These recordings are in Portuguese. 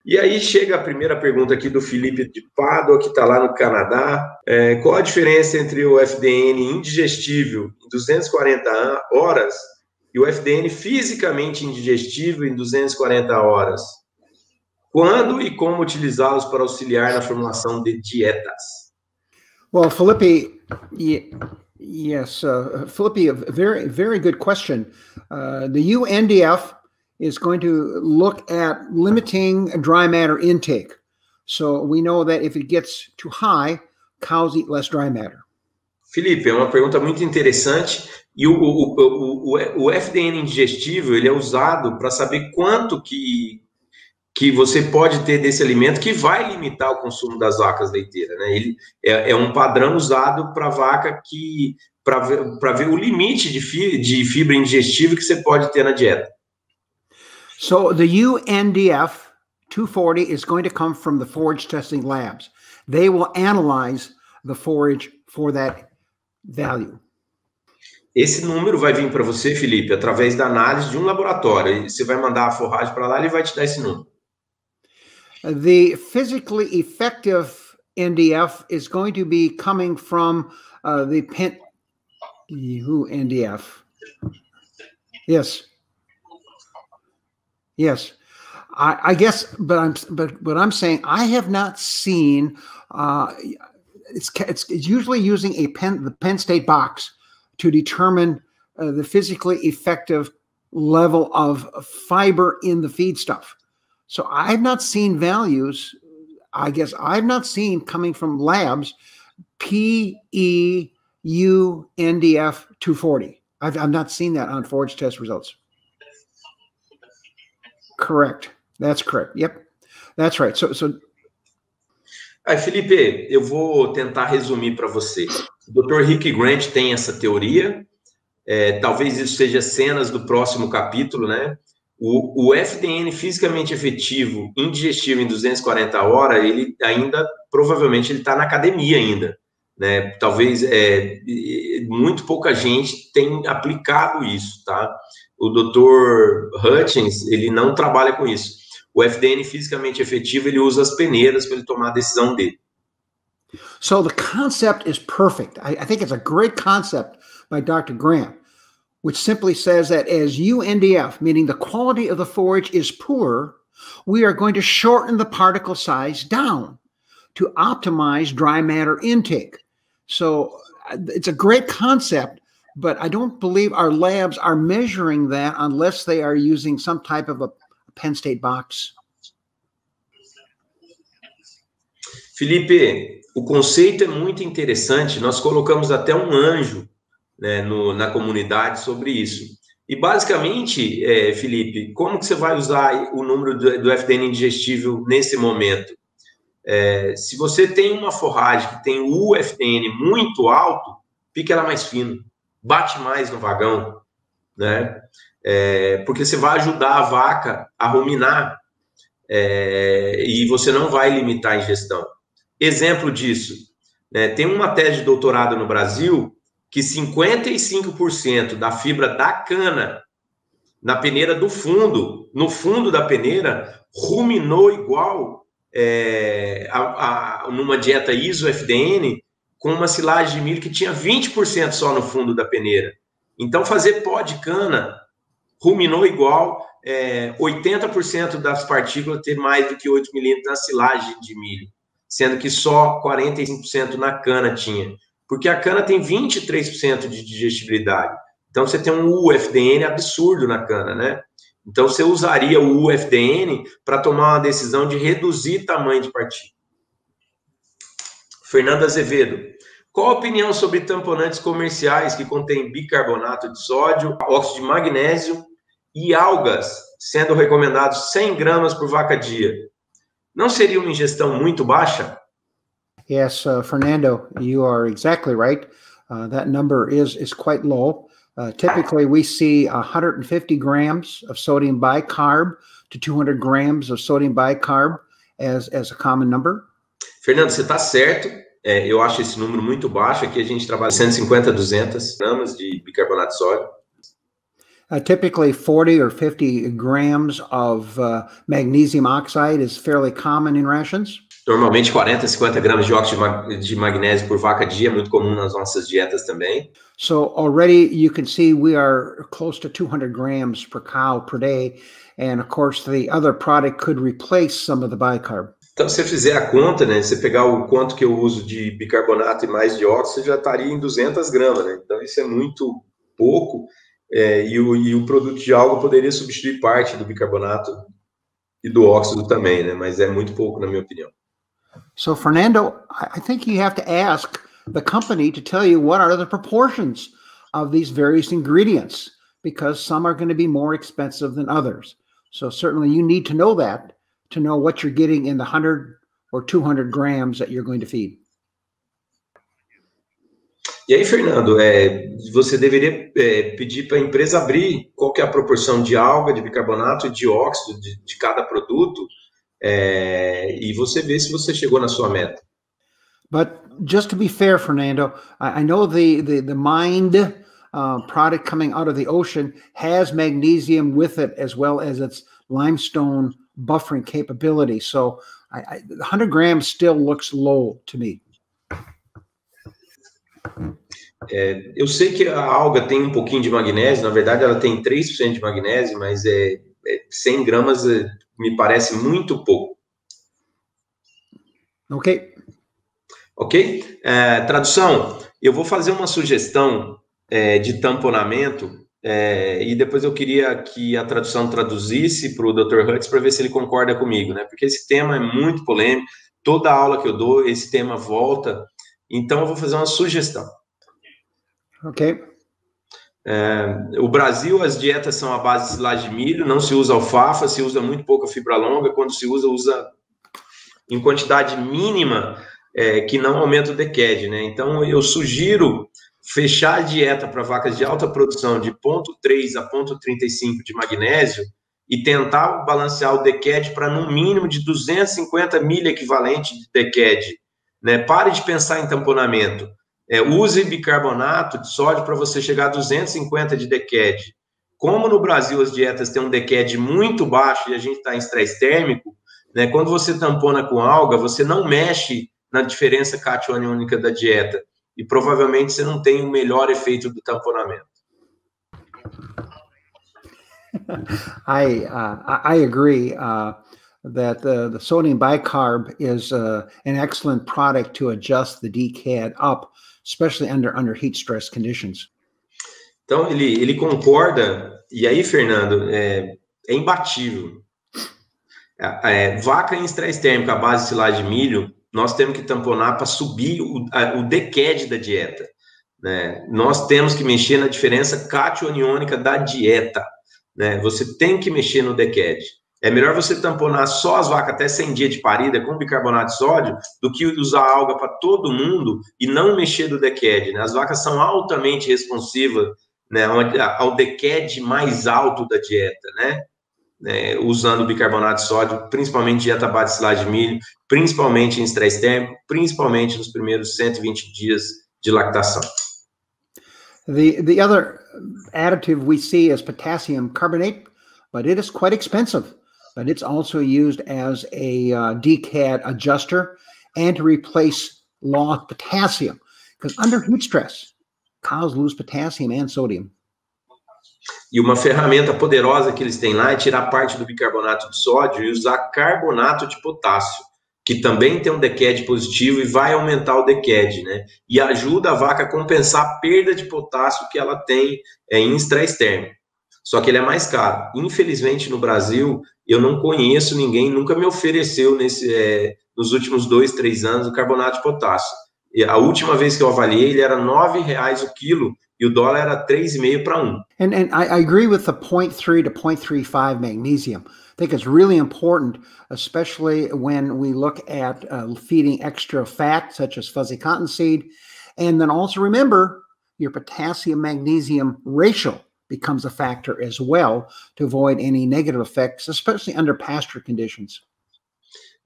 E aí chega a primeira pergunta aqui do Felipe de Pádua, que está lá no Canadá. Qual a diferença entre o FDN indigestível em 240 horas e o FDN fisicamente indigestível em 240 horas? Quando e como utilizá-los para auxiliar na formulação de dietas? Well, Felipe, yes, Felipe, a very, very good question. The UNDF is going to look at limiting dry matter intake. So we know that if it gets too high, cows eat less dry matter. Felipe, é uma pergunta muito interessante. E o FDN indigestível, ele é usado para saber quanto que você pode ter desse alimento que vai limitar o consumo das vacas leiteiras, né? Ele é um padrão usado para vaca para ver o limite de fibra indigestível que você pode ter na dieta. So the UNDF 240 is going to come from the forage testing labs. They will analyze the forage for that value. Esse número vai vir para você, Felipe, através da análise de um laboratório. Você vai mandar a forragem para lá e ele vai te dar esse número. The physically effective NDF is going to be coming from the NDF. Yes. Yes, I guess, but what I'm saying, I have not seen. It's usually using the Penn State box to determine the physically effective level of fiber in the feed stuff. So I've not seen values. I guess I've not seen coming from labs PEU NDF 240. I've not seen that on forage test results. Correct. That's correct. Yep. That's right. So... Aí, Felipe, eu vou tentar resumir para você. O Dr. Rick Grant tem essa teoria. Talvez isso seja cenas do próximo capítulo, né? O FDN fisicamente efetivo, indigestivo em 240 horas, ele ainda, provavelmente, ele está na academia ainda, né? Talvez muito pouca gente tem aplicado isso, tá? O Dr. Hutchins, ele não trabalha com isso. O FDN fisicamente efetivo, ele usa as peneiras para ele tomar a decisão dele. So the concept is perfect. I think it's a great concept by Dr. Grant, which simply says that as UNDF, meaning the quality of the forage is poor, we are going to shorten the particle size down to optimize dry matter intake. So it's a great concept, but I don't believe our labs are measuring that unless they are using some type of a Penn State box. Felipe, o conceito é muito interessante. Nós colocamos até um anjo, né, na comunidade sobre isso. E basicamente, Felipe, como que você vai usar o número do FDN indigestível nesse momento? Se você tem uma forragem que tem o FDN muito alto, pique ela mais fino, bate mais no vagão, né? Porque você vai ajudar a vaca a ruminar e você não vai limitar a ingestão. Exemplo disso, né? Tem uma tese de doutorado no Brasil que 55% da fibra da cana na peneira do fundo, no fundo da peneira, ruminou igual numa dieta ISO-FDN com uma silagem de milho que tinha 20% só no fundo da peneira. Então, fazer pó de cana ruminou igual 80% das partículas ter mais do que 8 milímetros na silagem de milho, sendo que só 45% na cana tinha. Porque a cana tem 23% de digestibilidade. Então, você tem um UFDN absurdo na cana, né? Então, você usaria o UFDN para tomar uma decisão de reduzir tamanho de partícula. Fernando Azevedo, qual a opinião sobre tamponantes comerciais que contêm bicarbonato de sódio, óxido de magnésio e algas, sendo recomendados 100 gramas por vaca dia? Não seria uma ingestão muito baixa? Yes, Fernando, you are exactly right. That number is quite low. Typically, we see 150 grams of sodium bicarb to 200 grams of sodium bicarb as a common number. Fernando, você está certo. Eu acho esse número muito baixo. Aqui a gente trabalha 150 a 200 gramas de bicarbonato de sódio. Typically 40 or 50 grams of magnesium oxide is fairly common in rations. Normalmente 40, 50 gramas de óxido de magnésio por vaca dia, é muito comum nas nossas dietas também. So already you can see we are close to 200 grams per cow per day. And of course the other product could replace some of the bicarb. Então, se você fizer a conta, né, você pegar o quanto que eu uso de bicarbonato e mais de óxido, você já estaria em 200 gramas, né? Então, isso é muito pouco, e o produto de alga poderia substituir parte do bicarbonato e do óxido também, né? Mas é muito pouco, na minha opinião. So, Fernando, I think you have to ask the company to tell you what are the proportions of these various ingredients, because some are going to be more expensive than others. So certainly you need to know that to know what you're getting in the 100 or 200 grams that you're going to feed. E aí, Fernando, você deveria pedir para a empresa abrir qual que é a proporção de alga, de bicarbonato e de óxido de cada produto, e você vê se você chegou na sua meta. But just to be fair, Fernando, I know the Mind product coming out of the ocean has magnesium with it, as well as its limestone buffering capability. So 100 grams still looks low to me. Eu sei que a alga tem um pouquinho de magnésio, na verdade ela tem 3% de magnésio, mas 100 gramas me parece muito pouco. Ok. Ok? Tradução, eu vou fazer uma sugestão de tamponamento, e depois eu queria que a tradução traduzisse para o Dr. Hutz para ver se ele concorda comigo, né? Porque esse tema é muito polêmico, toda aula que eu dou, esse tema volta, então eu vou fazer uma sugestão. Ok. O Brasil, as dietas são à base de silagem de milho, não se usa alfafa, se usa muito pouca fibra longa, quando se usa em quantidade mínima, que não aumenta o DCAD, né? Então eu sugiro fechar a dieta para vacas de alta produção de 0,3 a 0,35 de magnésio e tentar balancear o DCAD para no mínimo de 250 milha equivalente de DCAD, né? Pare de pensar em tamponamento. Use bicarbonato de sódio para você chegar a 250 de DCAD. Como no Brasil as dietas têm um DCAD muito baixo e a gente está em estresse térmico, né? Quando você tampona com alga, você não mexe na diferença cationiônica da dieta. E provavelmente você não tem o melhor efeito do tamponamento. I agree that the sodium bicarb is an excellent product to adjust the DCAD up, especially under heat stress conditions. Então ele concorda, e aí, Fernando, é imbatível. Vaca em estresse térmico à base de silagem de milho, nós temos que tamponar para subir o DCAD da dieta, né? Nós temos que mexer na diferença cationiônica da dieta, né? Você tem que mexer no DCAD. É melhor você tamponar só as vacas até 100 dias de parida com bicarbonato de sódio do que usar alga para todo mundo e não mexer no DCAD, né? As vacas são altamente responsivas, né, ao DCAD mais alto da dieta, né? Usando bicarbonato de sódio, principalmente dieta à base de silagem de milho, principalmente em estresse térmico, principalmente nos primeiros 120 dias de lactação. The other additive we see is potassium carbonate, but it is quite expensive. But it's also used as a DCAD adjuster and to replace lost potassium, because under heat stress, cows lose potassium and sodium. E uma ferramenta poderosa que eles têm lá é tirar parte do bicarbonato de sódio e usar carbonato de potássio, que também tem um DCAD positivo e vai aumentar o DCAD, né? E ajuda a vaca a compensar a perda de potássio que ela tem em estresse térmico. Só que ele é mais caro. Infelizmente, no Brasil, eu não conheço ninguém, nunca me ofereceu nos últimos 2, 3 anos o carbonato de potássio. E a última vez que eu avaliei, ele era R$9 o quilo, e o dólar era 3,5 para 1. And I agree with the 0.3 to 0.35 magnesium. I think it's really important, especially when we look at feeding extra fat, such as fuzzy cottonseed. And then also remember, your potassium-magnesium ratio becomes a factor as well to avoid any negative effects, especially under pasture conditions.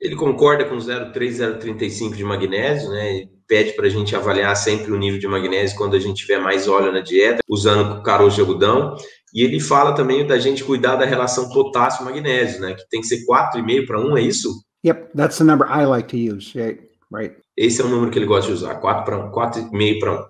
Ele concorda com 0,3, 0,35 de magnésio, né? E pede para a gente avaliar sempre o nível de magnésio quando a gente tiver mais óleo na dieta, usando caroço de algodão. E ele fala também da gente cuidar da relação potássio-magnésio, né? Que tem que ser 4,5 para 1, é isso? Yep, that's the number I like to use. Right. Esse é o número que ele gosta de usar, 4,5 para 1.